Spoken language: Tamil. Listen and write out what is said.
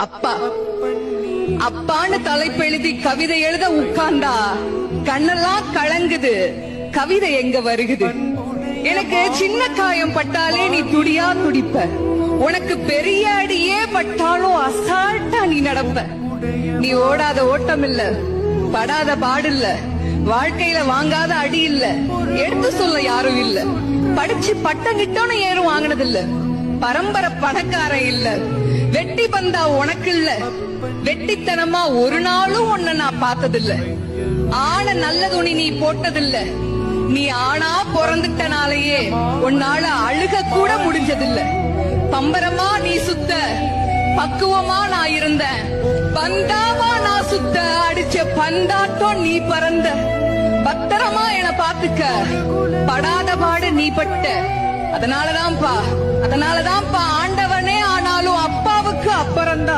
அப்பா அப்பான்னு தலைப்பெழுதி கவிதை எழுத உட்கார்ந்தா கண்ணெல்லாம் கலங்குது. கவிதை எங்க வருகுது? எனக்கு சின்ன காயம் பட்டாலே நீ துடியா துடிப்ப. உனக்கு பெரிய அடியே பட்டாலும் அசால்ட்டா நீ நடப்ப. நீ ஓடாத ஓட்டம் இல்ல, படாத பாடு இல்ல, வாழ்க்கையில வாங்காத அடி இல்ல, எடுத்து சொல்ல யாரும் இல்ல. படிச்சு பட்டம் கிட்டோன்னு ஏறும் வாங்கினது இல்ல, பரம்பரை பணக்காரன் இல்ல, வெட்டி பந்தா உனக்கு இல்ல, வெட்டித்தனமா ஒரு நாளும் உன்னை நான் பார்த்ததில்ல. ஆன நல்ல துணி நீ போட்டதில்ல, நீ ஆனா பிறந்துட்டனாலேயே உன்னால அழுக கூட முடிஞ்சதில்ல. பம்பரமா நீ சுத்த, பக்குவமா நான் இருந்தேன், பந்தாவா நான் சுத்த, அடிச்ச பந்தாட்டம் நீ பறந்த. பத்திரமா என பாத்துக்க, படாத பாடு நீ பட்ட. அதனாலதான்ப்பா ஆண்டவனே ஆனாலும் அப்பாவுக்கு அப்புறம்தான்.